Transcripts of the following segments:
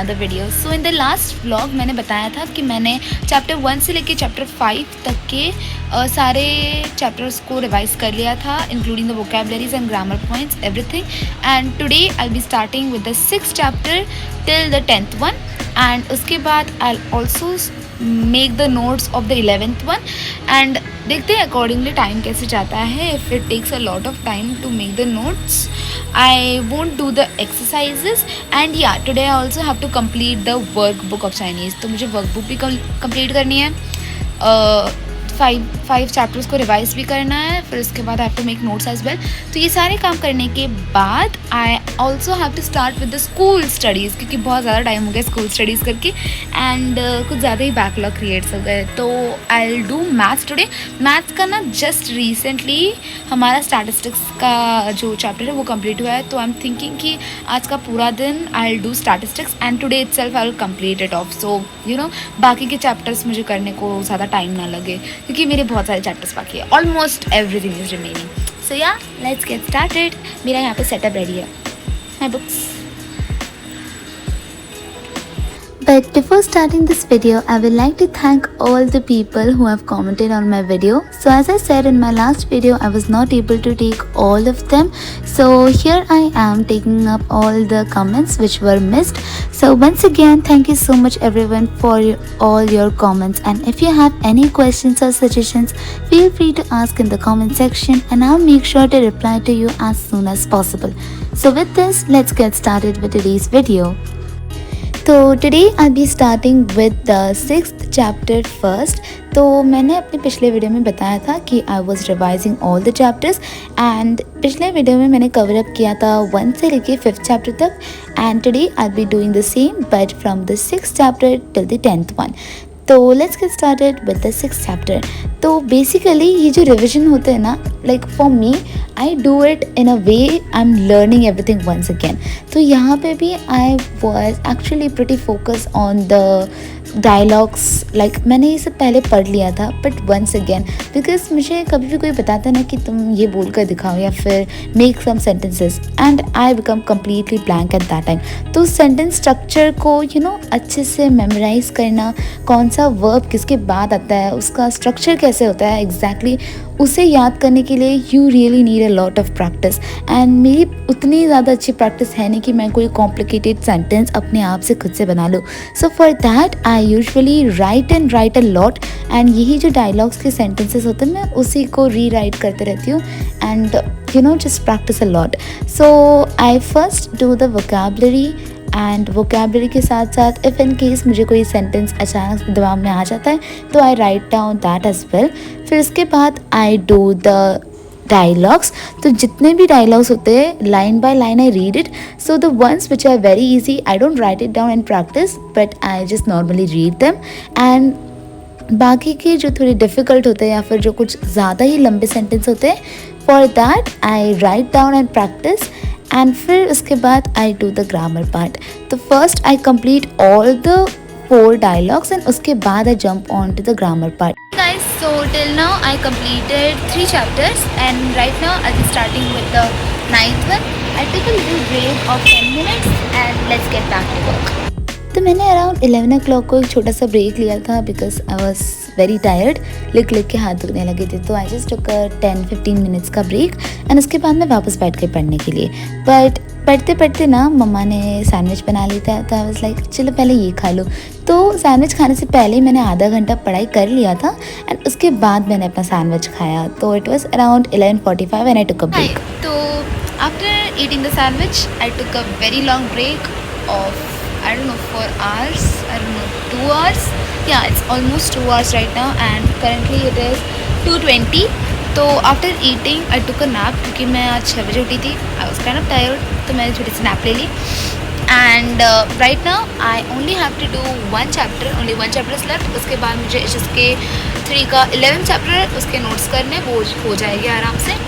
another video. So in the last vlog मैंने बताया था कि मैंने चैप्टर 1 से लेके चैप्टर 5 तक के सारे चैप्टर्स को रिवाइज कर लिया था, including the vocabularies and grammar points everything. And today I be starting with the 6th chapter till the 10th one. And उसके बाद I also make the notes of the 11th one. And देखते हैं accordingly time कैसे जाता है. If it takes a lot of time to make the notes I won't do the exercises. And yeah, today I also have to complete the workbook of Chinese. तो मुझे workbook भी complete करनी है, five chapters को revise भी करना है, फिर उसके बाद I have to make notes as well. तो ये सारे काम करने के बाद I also have to start with the school studies, क्योंकि बहुत ज़्यादा टाइम हो गया स्कूल स्टडीज़ करके एंड कुछ ज़्यादा ही बैकलॉग क्रिएट्स हो गए. तो I will do maths today. Maths का ना जस्ट रिसेंटली हमारा स्टैटिस्टिक्स का जो चैप्टर है वो कंप्लीट हुआ है. तो आई एम थिंकिंग कि आज का पूरा दिन I will do statistics and today itself I will complete it of. So you know बाकी के चैप्टर्स मुझे करने को ज़्यादा टाइम ना लगे, क्योंकि मेरे बहुत सारे चैप्टर्स बाकी है. Almost everything is remaining. So yeah let's get started. मेरा यहाँ पे सेटअप रेडी है, my books. But before starting this video, I would like to thank all the people who have commented on my video. So as I said in my last video, I was not able to take all of them. So here I am taking up all the comments which were missed. So once again, thank you so much everyone for all your comments. And if you have any questions or suggestions, feel free to ask in the comment section and I'll make sure to reply to you as soon as possible. So with this, let's get started with today's video. तो today I be starting with the 6th chapter first. तो मैंने अपने पिछले video में बताया था कि आई was revising all the chapters and पिछले वीडियो में मैंने कवर अप किया था 1 से लेके 5th चैप्टर तक. And today I be doing the same but from the 6th chapter till the 10th one. तो let's get started with the 6th chapter. तो बेसिकली ये जो रिविजन होते हैं ना, like for me I do it in a way I am learning everything once again. तो यहाँ पे भी I was actually pretty focus on the dialogues. Like मैंने ये सब पहले पढ़ लिया था बट वंस अगेन, बिकॉज मुझे कभी भी कोई बताता ना कि तुम ये बोल कर दिखाओ या फिर make some sentences and I become completely blank at that time. तो सेंटेंस स्ट्रक्चर को अच्छे से मेमोराइज करना, कौन सा वर्ब किसके बाद आता है, उसका स्ट्रक्चर कैसे होता है एग्जैक्टली उसे याद करने के लिए you really need a lot of practice. And मेरी उतनी ज़्यादा अच्छी प्रैक्टिस है नहीं कि मैं कोई कॉम्प्लिकेटेड सेंटेंस अपने आप से खुद से बना लूँ. So for that I usually right a lot and यही जो डायलॉग्स के सेंटेंसेस होते हैं मैं उसी को रीराइट करते रहती हूँ and just practice a lot. So I first do the vocabulary and vocabulary के साथ साथ इफ़ इन केस मुझे कोई सेंटेंस अचानक दिमाग में आ जाता है तो I write down that as well. फिर उसके बाद आई डू द डायलॉग्स. तो जितने भी डायलॉग्स होते हैं line by line I read it. So the ones which are very easy I don't write it down and practice but I just normally read them. And बाकी के जो थोड़े difficult होते हैं या फिर जो कुछ ज़्यादा ही लंबे सेंटेंस होते हैं for that I write down and practice. And फिर उसके बाद I do the grammar part. तो first I complete all the 4 dialogues and उसके बाद I jump on to the grammar part. Guys, so till now I completed 3 chapters and right now I'll be starting with the 9th one. I took a little break of 10 minutes and let's get back to work. तो मैंने around 11 o'clock को एक छोटा सा break लिया था because I was very tired. लिख के हाथ दुखने लगे थे. तो आई जस्ट टुक 10-15 मिनट्स का ब्रेक एंड उसके बाद मैं वापस बैठ के पढ़ने के लिए. बट पढ़ते पढ़ते ना मम्मा ने सैंडविच बना ली था तो आई वाज लाइक चलो पहले ये खा लो. तो सैंडविच खाने से पहले ही मैंने आधा घंटा पढ़ाई कर लिया था एंड उसके बाद मैंने अपना सैंडविच खाया. तो it was around 11:45 and I took a break. तो after eating the sandwich I took a very long break of I don't know 4 hours, I don't know 2 hours. Yeah, it's almost 2 hours right now and currently it is 2:20. तो after eating I took a nap, क्योंकि मैं आज 6 बजे उठी थी. I was kind of tired तो मैंने छोटी सी नैप ले ली. And right now I only have to do 1 chapter, only 1 chapter is left. उसके बाद मुझे इसके 3 का 11th चैप्टर उसके नोट्स करने वो हो जाएंगे आराम से.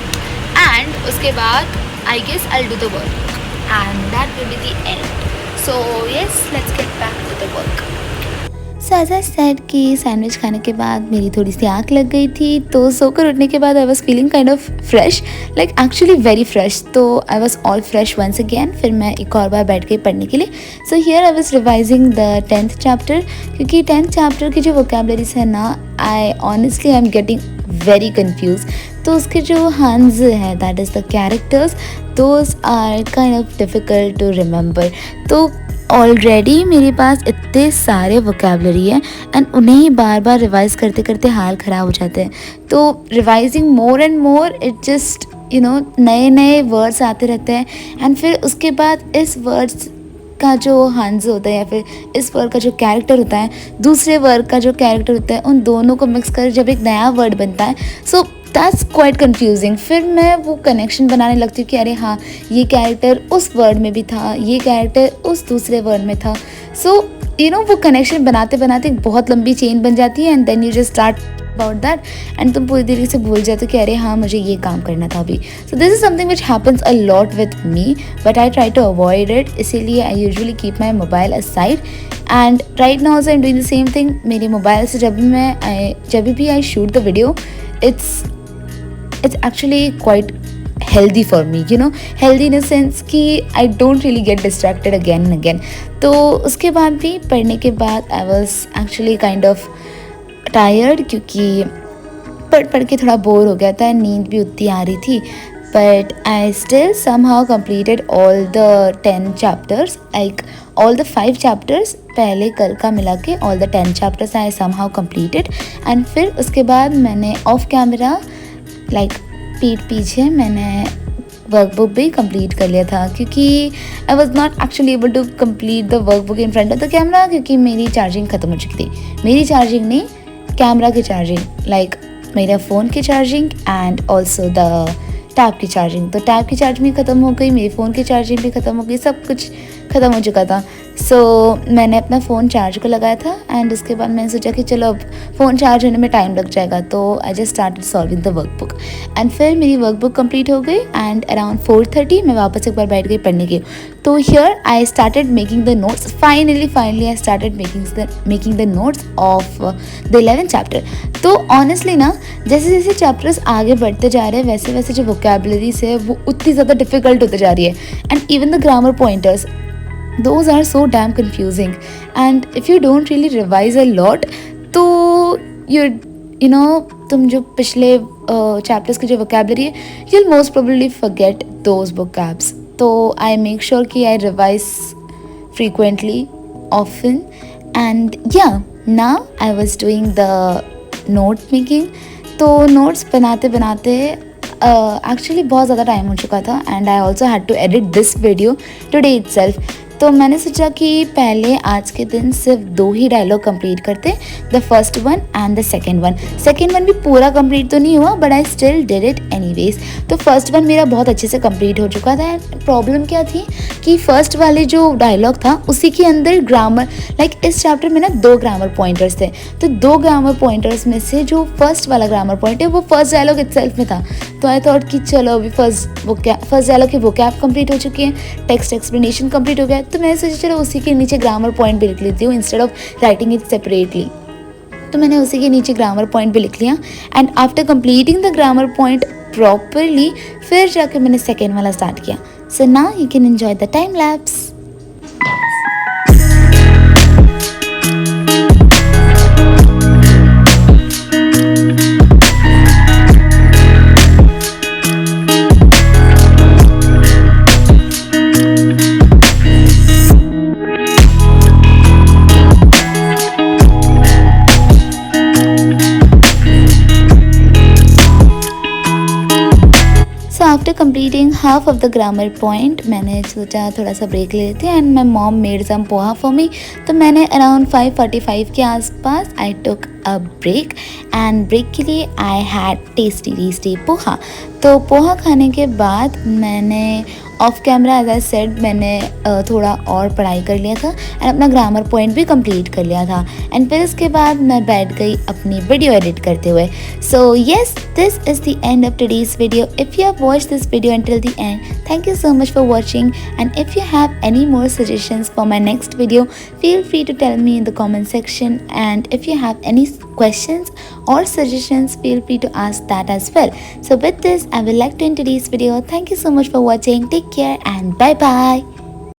एंड उसके बाद I guess I do the work and that will be the end. So yes, let's get back to the work. So as I said कि सैंडविच खाने के बाद मेरी थोड़ी सी आँख लग गई थी, तो सोकर उठने के बाद I was feeling kind of fresh, like actually very fresh. तो I was all fresh once again. फिर मैं एक और बार बैठ गई पढ़ने के लिए। So here I was revising the 10th chapter, क्योंकि 10th चैप्टर की जो वोकेबलरीज है ना, I honestly I am getting very confuse. तो उसके जो हंस है, that is the characters, those are kind of difficult to remember. तो ऑलरेडी मेरे पास इतने सारे वोकेबलरी है एंड उन्हें ही बार बार रिवाइज़ करते करते हाल ख़राब हो जाते हैं। तो revising more and more, it just नए नए वर्ड्स आते रहते हैं। एंड फिर उसके बाद इस वर्ड्स का जो हंस होता है या फिर इस वर्ड का जो कैरेक्टर होता है, दूसरे वर्ड का जो कैरेक्टर होता है, उन दोनों को मिक्स कर जब एक नया वर्ड बनता है, सो दैट्स क्वाइट कन्फ्यूजिंग। फिर मैं वो कनेक्शन बनाने लगती हूँ कि अरे हाँ, ये कैरेक्टर उस वर्ड में भी था, ये कैरेक्टर उस दूसरे वर्ड में था। सो वो कनेक्शन बनाते बनाते एक बहुत लंबी चेन बन जाती है and then you just start about that and तुम पूरी तरीके से भूल जाते हो कि अरे हाँ, मुझे ये काम करना था अभी। So this is something which happens a lot with me, but I try to avoid it. इसीलिए I usually keep my mobile aside and right now I am doing the same thing. मेरे mobile से जब भी I shoot the video, it's actually quite healthy for me, healthy in a sense कि I don't really get distracted again and again. तो उसके बाद भी पढ़ने के बाद I was actually kind of tired, क्योंकि पढ़ के थोड़ा बोर हो गया था, नींद भी उतनी आ रही थी। But I still somehow completed all the 10 chapters, like all the 5 chapters पहले कल का मिला के all the 10 chapters I somehow completed. And फिर उसके बाद मैंने ऑफ कैमरा पीठ पीछे मैंने वर्कबुक भी कंप्लीट कर लिया था, क्योंकि I was not actually able to complete the workbook in front of the camera, क्योंकि मेरी चार्जिंग ख़त्म हो चुकी थी। मेरी चार्जिंग नहीं, कैमरा की चार्जिंग, मेरा फ़ोन की charging and also the tab की चार्जिंग। तो टैब की चार्ज भी ख़त्म हो गई, मेरे फ़ोन की चार्जिंग भी ख़त्म हो गई, सब कुछ ख़त्म हो चुका था। सो मैंने अपना फ़ोन चार्ज को लगाया था एंड उसके बाद मैंने सोचा कि चलो अब फ़ोन चार्ज होने में टाइम लग जाएगा, तो I just started solving the workbook and फिर मेरी वर्कबुक कंप्लीट हो गई एंड अराउंड 4:30 मैं वापस एक बार बैठ गई पढ़ने की। तो here I started making the notes. Finally I started making the notes of the 11th chapter. तो ऑनेस्टली ना, जैसे जैसे चैप्टर्स आगे बढ़ते जा रहे हैं वैसे वैसे जो वोकेबलरीज है वो उतनी ज़्यादा डिफ़िकल्ट होते जा रही है and even the grammar pointers, those are so damn confusing. And if you don't really revise a lot, तो तुम जो पिछले चैप्टर्स की जो वोकेबलरी है, you'll most probably forget those vocabs. तो I make sure कि I revise frequently, often. And yeah, now I was doing the note making. तो notes बनाते बनाते एक्चुअली बहुत ज़्यादा टाइम हो चुका था and I also had to edit this video today itself. तो मैंने सोचा कि पहले आज के दिन सिर्फ 2 ही डायलॉग कंप्लीट करते, the first one and the second one भी पूरा कंप्लीट तो नहीं हुआ, but I still did it anyways. तो फर्स्ट वन मेरा बहुत अच्छे से कंप्लीट हो चुका था। प्रॉब्लम क्या थी कि फर्स्ट वाले जो डायलॉग था उसी के अंदर ग्रामर, इस चैप्टर में ना 2 ग्रामर पॉइंटर्स थे। तो 2 ग्रामर पॉइंटर्स में से जो फर्स्ट वाला ग्रामर पॉइंट है वो फर्स्ट डायलॉग इटसेल्फ में था। तो आई थॉट कि चलो अभी फर्स्ट डायलॉग की वोकैब कंप्लीट हो चुकी है, टेक्स्ट एक्सप्लेनेशन कंप्लीट हो गया, तो मैंने सोचा चलो उसी के नीचे ग्रामर पॉइंट भी लिख लेती हूँ instead of writing it separately. तो मैंने उसी के नीचे ग्रामर पॉइंट भी लिख लिया and after completing the grammar point properly फिर जाकर मैंने सेकेंड वाला स्टार्ट किया। So now you can enjoy the time lapse. After completing half of the grammar point मैंने सोचा थोड़ा सा ब्रेक ले लेते हैं and my mom made some poha for me. तो मैंने अराउंड 5:45 के आसपास I took a break and break के लिए आई हैड टेस्टी पोहा। तो पोहा खाने के बाद मैंने off camera as I said मैंने थोड़ा और पढ़ाई कर लिया था एंड अपना ग्रामर पॉइंट भी कंप्लीट कर लिया था एंड फिर उसके बाद मैं बैठ गई अपनी वीडियो एडिट करते हुए. So yes, this is the end of today's video. If you have watched this video until the end, thank you so much for watching, and if you have any more suggestions for my next video, feel free to tell me in the comment section, and if you have any questions or suggestions, feel free to ask that as well. So with this, I will like to end today's video. Thank you so much for watching. Take care and bye bye.